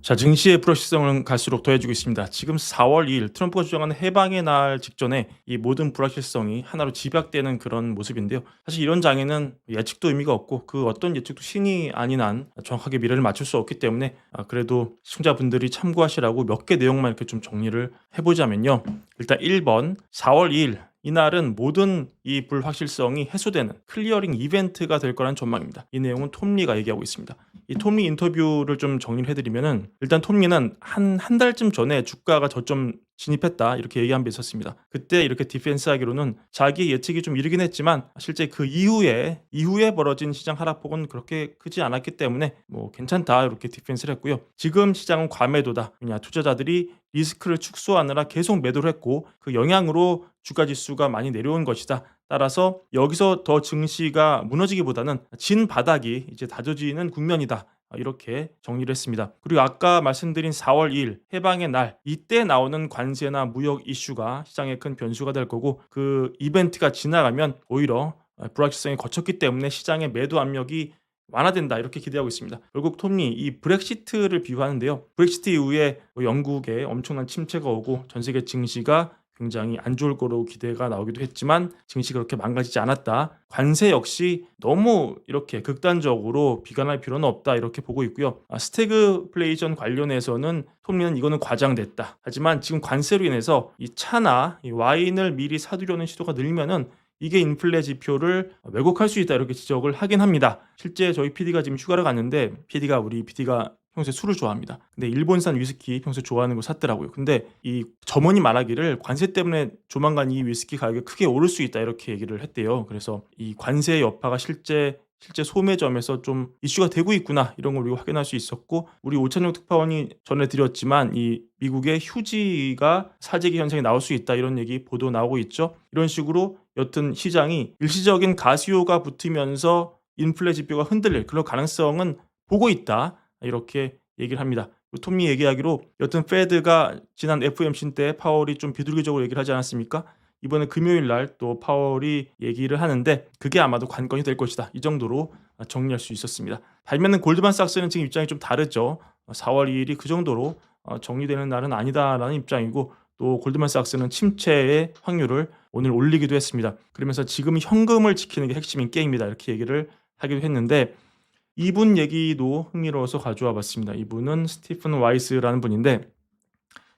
자, 증시의 불확실성은 갈수록 더해지고 있습니다. 지금 4월 2일 트럼프가 주장하는 해방의 날 직전에 이 모든 불확실성이 하나로 집약되는 그런 모습인데요. 사실 이런 장에는 예측도 의미가 없고 그 어떤 예측도 신이 아닌 한 정확하게 미래를 맞출 수 없기 때문에 그래도 시청자분들이 참고하시라고 몇 개 내용만 이렇게 좀 정리를 해보자면요. 일단 1번 4월 2일 이날은 모든 이 불확실성이 해소되는 클리어링 이벤트가 될 거라는 전망입니다. 이 내용은 톰리가 얘기하고 있습니다. 이 톰리 인터뷰를 좀 정리를 해드리면은 일단 톰리는 한 달쯤 전에 주가가 저점 진입했다 이렇게 얘기한 바 있었습니다. 그때 이렇게 디펜스하기로는 자기 예측이 좀 이르긴 했지만 실제 그 이후에 벌어진 시장 하락폭은 그렇게 크지 않았기 때문에 뭐 괜찮다 이렇게 디펜스를 했고요. 지금 시장은 과매도다. 왜냐 투자자들이 리스크를 축소하느라 계속 매도를 했고 그 영향으로 주가 지수가 많이 내려온 것이다. 따라서 여기서 더 증시가 무너지기보다는 진 바닥이 이제 다져지는 국면이다. 이렇게 정리를 했습니다. 그리고 아까 말씀드린 4월 2일 해방의 날 이때 나오는 관세나 무역 이슈가 시장에 큰 변수가 될 거고 그 이벤트가 지나가면 오히려 불확실성이 거쳤기 때문에 시장의 매도 압력이 완화된다 이렇게 기대하고 있습니다. 결국 톰리 이 브렉시트를 비유하는데요. 브렉시트 이후에 영국에 엄청난 침체가 오고 전 세계 증시가 굉장히 안 좋을 거로 기대가 나오기도 했지만 증시가 그렇게 망가지지 않았다. 관세 역시 너무 이렇게 극단적으로 비관할 필요는 없다 이렇게 보고 있고요. 스태그플레이션 관련해서는 톰리는 이거는 과장됐다. 하지만 지금 관세로 인해서 이 차나 이 와인을 미리 사두려는 시도가 늘면은 이게 인플레 지표를 왜곡할 수 있다 이렇게 지적을 하긴 합니다. 실제 저희 PD가 지금 휴가를 갔는데 우리 PD가 평소에 술을 좋아합니다. 근데 일본산 위스키 평소에 좋아하는 거 샀더라고요. 근데 이 점원이 말하기를 관세 때문에 조만간 이 위스키 가격이 크게 오를 수 있다 이렇게 얘기를 했대요. 그래서 이 관세의 여파가 실제 소매점에서 좀 이슈가 되고 있구나 이런 걸 우리가 확인할 수 있었고 우리 오찬용 특파원이 전해드렸지만 이 미국의 휴지가 사재기 현상이 나올 수 있다 이런 얘기 보도 나오고 있죠. 이런 식으로 여튼 시장이 일시적인 가수요가 붙으면서 인플레 지표가 흔들릴 그런 가능성은 보고 있다 이렇게 얘기를 합니다. 톰이 얘기하기로 여튼 페드가 지난 FOMC 때 파월이 좀 비둘기적으로 얘기를 하지 않았습니까? 이번에 금요일 날 또 파월이 얘기를 하는데 그게 아마도 관건이 될 것이다. 이 정도로 정리할 수 있었습니다. 반면에 골드만삭스는 지금 입장이 좀 다르죠. 4월 2일이 그 정도로 정리되는 날은 아니다라는 입장이고 또 골드만삭스는 침체의 확률을 오늘 올리기도 했습니다. 그러면서 지금 현금을 지키는 게 핵심인 게임이다 이렇게 얘기를 하기도 했는데 이분 얘기도 흥미로워서 가져와 봤습니다. 이분은 스티픈 와이스라는 분인데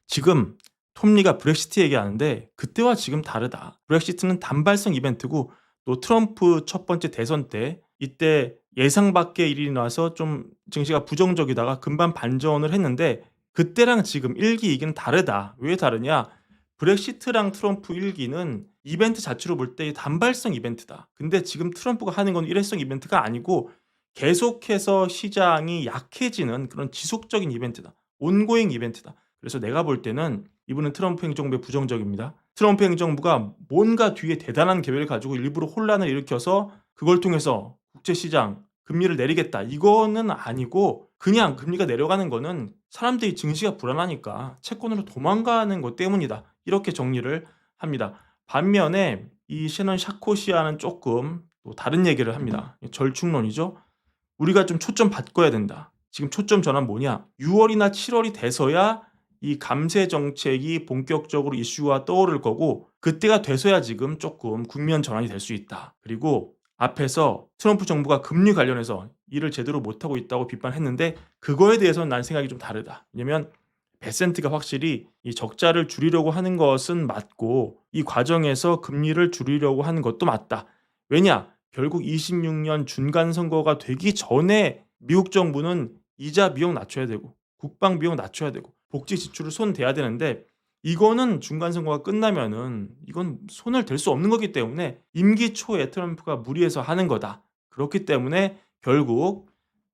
지금 톰리가 브렉시트 얘기하는데 그때와 지금 다르다. 브렉시트는 단발성 이벤트고 또 트럼프 첫 번째 대선 때 이때 예상 밖의 일이 나서 좀 증시가 부정적이다가 금방 반전을 했는데 그때랑 지금 1기 2기는 다르다. 왜 다르냐? 브렉시트랑 트럼프 1기는 이벤트 자체로 볼 때 단발성 이벤트다. 근데 지금 트럼프가 하는 건 일회성 이벤트가 아니고 계속해서 시장이 약해지는 그런 지속적인 이벤트다. 온고잉 이벤트다. 그래서 내가 볼 때는 이분은 트럼프 행정부에 부정적입니다. 트럼프 행정부가 뭔가 뒤에 대단한 계획을 가지고 일부러 혼란을 일으켜서 그걸 통해서 국제시장 금리를 내리겠다. 이거는 아니고 그냥 금리가 내려가는 거는 사람들이 증시가 불안하니까 채권으로 도망가는 것 때문이다. 이렇게 정리를 합니다. 반면에 이 셰넌 샤코시아는 조금 또 다른 얘기를 합니다. 절충론이죠. 우리가 좀 초점 바꿔야 된다. 지금 초점 전환 뭐냐? 6월이나 7월이 돼서야 이 감세 정책이 본격적으로 이슈가 떠오를 거고 그때가 돼서야 지금 조금 국면 전환이 될 수 있다. 그리고 앞에서 트럼프 정부가 금리 관련해서 일을 제대로 못하고 있다고 비판했는데 그거에 대해서는 난 생각이 좀 다르다. 왜냐면 베센트가 확실히 이 적자를 줄이려고 하는 것은 맞고 이 과정에서 금리를 줄이려고 하는 것도 맞다. 왜냐? 결국 26년 중간 선거가 되기 전에 미국 정부는 이자 비용 낮춰야 되고 국방 비용 낮춰야 되고 복지 지출을 손 대야 되는데 이거는 중간 선거가 끝나면은 이건 손을 댈 수 없는 거기 때문에 임기 초에 트럼프가 무리해서 하는 거다. 그렇기 때문에 결국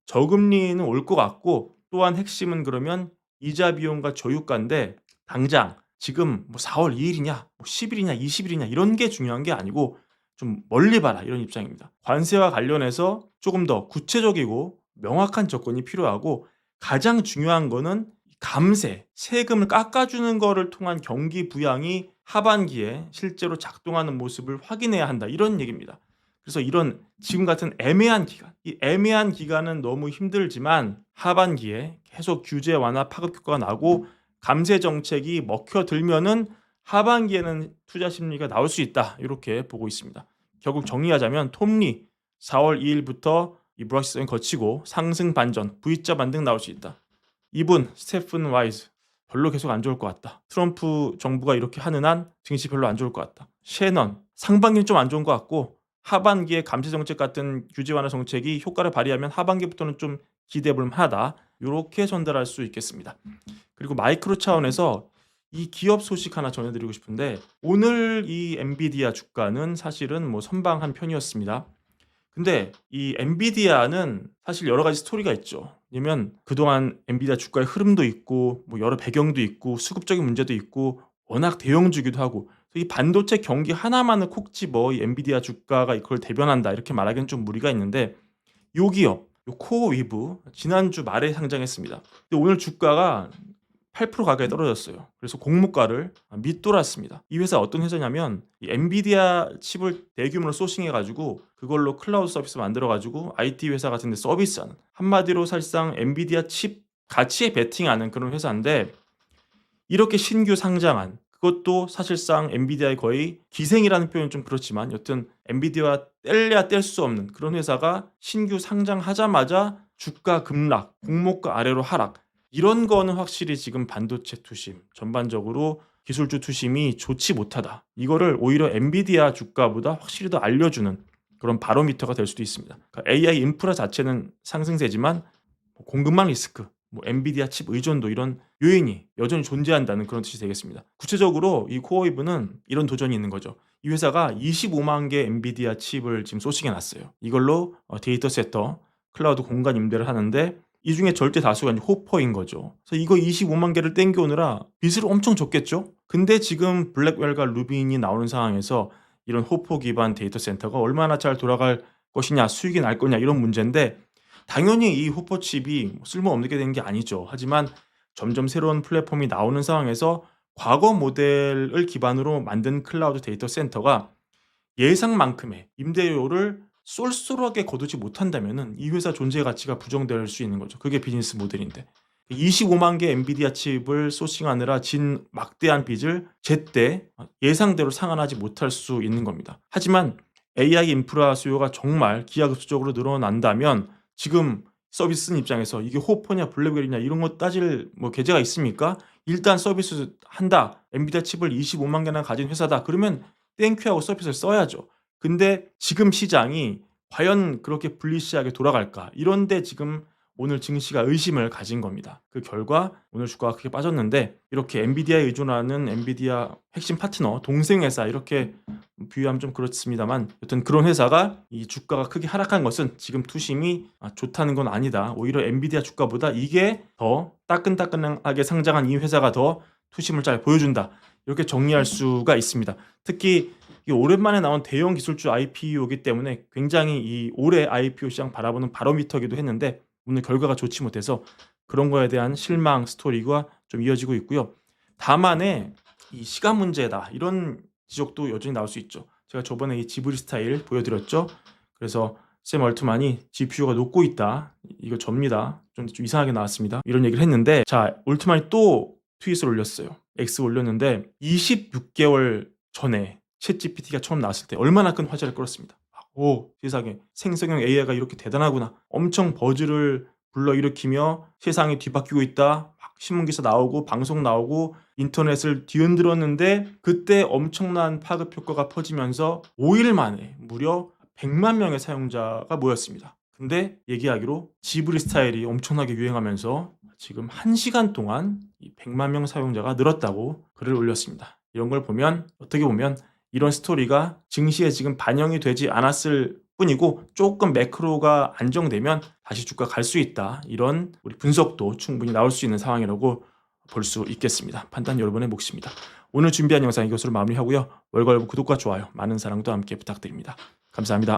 저금리는 올 것 같고 또한 핵심은 그러면 이자 비용과 저유가인데 당장 지금 뭐 4월 2일이냐, 뭐 10일이냐, 20일이냐 이런 게 중요한 게 아니고 좀 멀리 봐라 이런 입장입니다. 관세와 관련해서 조금 더 구체적이고 명확한 조건이 필요하고 가장 중요한 거는 감세, 세금을 깎아주는 거를 통한 경기 부양이 하반기에 실제로 작동하는 모습을 확인해야 한다. 이런 얘기입니다. 그래서 이런 지금 같은 애매한 기간, 이 애매한 기간은 너무 힘들지만 하반기에 계속 규제 완화 파급 효과가 나고 감세 정책이 먹혀들면은 하반기에는 투자 심리가 나올 수 있다. 이렇게 보고 있습니다. 결국 정리하자면 톰리 4월 2일부터 이 불확실성이 거치고 상승 반전, V자 반등 나올 수 있다. 이분 스테픈 와이즈 별로 계속 안 좋을 것 같다. 트럼프 정부가 이렇게 하는 한 증시 별로 안 좋을 것 같다. 셰넌 상반기는 좀 안 좋은 것 같고 하반기에 감세 정책 같은 규제 완화 정책이 효과를 발휘하면 하반기부터는 좀 기대해 볼 만하다. 이렇게 전달할 수 있겠습니다. 그리고 마이크로 차원에서 이 기업 소식 하나 전해드리고 싶은데 오늘 이 엔비디아 주가는 사실은 뭐 선방한 편이었습니다. 근데 이 엔비디아는 사실 여러 가지 스토리가 있죠. 왜냐면 그동안 엔비디아 주가의 흐름도 있고 뭐 여러 배경도 있고 수급적인 문제도 있고 워낙 대형주기도 하고 이 반도체 경기 하나만을 콕 집어 이 엔비디아 주가가 이걸 대변한다 이렇게 말하기는 좀 무리가 있는데 요 기업, 요 코어위브 지난주 말에 상장했습니다. 근데 오늘 주가가 8% 가까이 떨어졌어요. 그래서 공모가를 밑돌았습니다. 이 회사 어떤 회사냐면 이 엔비디아 칩을 대규모로 소싱해가지고 그걸로 클라우드 서비스 만들어가지고 IT 회사 같은데 서비스하는 한마디로 사실상 엔비디아 칩 가치에 베팅하는 그런 회사인데 이렇게 신규 상장한 그것도 사실상 엔비디아의 거의 기생이라는 표현은 좀 그렇지만 여튼 엔비디아와 뗄래야 뗄 수 없는 그런 회사가 신규 상장하자마자 주가 급락, 공모가 아래로 하락 이런 거는 확실히 지금 반도체 투심 전반적으로 기술주 투심이 좋지 못하다. 이거를 오히려 엔비디아 주가보다 확실히 더 알려주는 그런 바로미터가 될 수도 있습니다. 그러니까 AI 인프라 자체는 상승세지만 공급망 리스크, 뭐 엔비디아 칩 의존도 이런 요인이 여전히 존재한다는 그런 뜻이 되겠습니다. 구체적으로 이 코어웨이브는 이런 도전이 있는 거죠. 이 회사가 25만 개 엔비디아 칩을 지금 소싱해 놨어요. 이걸로 데이터 센터, 클라우드 공간 임대를 하는데 이 중에 절대 다수가 이제 호퍼인 거죠. 그래서 이거 25만 개를 땡겨오느라 빚을 엄청 줬겠죠? 근데 지금 블랙웰과 루빈이 나오는 상황에서 이런 호퍼 기반 데이터 센터가 얼마나 잘 돌아갈 것이냐, 수익이 날 거냐 이런 문제인데 당연히 이 호퍼 칩이 쓸모없게 되는 게 아니죠. 하지만 점점 새로운 플랫폼이 나오는 상황에서 과거 모델을 기반으로 만든 클라우드 데이터 센터가 예상만큼의 임대료를 쏠쏠하게 거두지 못한다면은 이 회사 존재 가치가 부정될 수 있는 거죠. 그게 비즈니스 모델인데 25만 개 엔비디아 칩을 소싱하느라 진 막대한 빚을 제때 예상대로 상환하지 못할 수 있는 겁니다. 하지만 AI 인프라 수요가 정말 기하급수적으로 늘어난다면 지금 서비스 쓴 입장에서 이게 호퍼냐 블랙웰이냐 이런 거 따질 뭐 계제가 있습니까? 일단 서비스 한다. 엔비디아 칩을 25만 개나 가진 회사다. 그러면 땡큐하고 서비스를 써야죠. 근데 지금 시장이 과연 그렇게 불리시하게 돌아갈까? 이런데 지금 오늘 증시가 의심을 가진 겁니다. 그 결과 오늘 주가가 크게 빠졌는데 이렇게 엔비디아에 의존하는 엔비디아 핵심 파트너, 동생 회사 이렇게 비유하면 좀 그렇습니다만 여튼 그런 회사가 이 주가가 크게 하락한 것은 지금 투심이 좋다는 건 아니다. 오히려 엔비디아 주가보다 이게 더 따끈따끈하게 상장한 이 회사가 더 투심을 잘 보여준다. 이렇게 정리할 수가 있습니다. 특히 이게 오랜만에 나온 대형 기술주 IPO이기 때문에 굉장히 이 올해 IPO 시장 바라보는 바로미터기도 했는데 오늘 결과가 좋지 못해서 그런 거에 대한 실망 스토리가 좀 이어지고 있고요. 다만에 이 시간 문제다 이런 지적도 여전히 나올 수 있죠. 제가 저번에 이 지브리 스타일 보여드렸죠. 그래서 샘 얼트만이 GPU가 녹고 있다. 이거 접니다. 좀 이상하게 나왔습니다. 이런 얘기를 했는데 자 올트만이 또 트윗을 올렸어요. X 올렸는데 26개월 전에 챗GPT가 처음 나왔을 때 얼마나 큰 화제를 끌었습니다. 오 세상에 생성형 AI가 이렇게 대단하구나. 엄청 버즈를 불러일으키며 세상이 뒤바뀌고 있다. 막 신문기사 나오고 방송 나오고 인터넷을 뒤흔들었는데 그때 엄청난 파급 효과가 퍼지면서 5일 만에 무려 100만 명의 사용자가 모였습니다. 근데 얘기하기로 지브리 스타일이 엄청나게 유행하면서 지금 1시간 동안 이 100만 명 사용자가 늘었다고 글을 올렸습니다. 이런 걸 보면 어떻게 보면 이런 스토리가 증시에 지금 반영이 되지 않았을 뿐이고 조금 매크로가 안정되면 다시 주가 갈 수 있다. 이런 우리 분석도 충분히 나올 수 있는 상황이라고 볼 수 있겠습니다. 판단 여러분의 몫입니다. 오늘 준비한 영상 이것으로 마무리하고요. 월걸부 구독과 좋아요 많은 사랑도 함께 부탁드립니다. 감사합니다.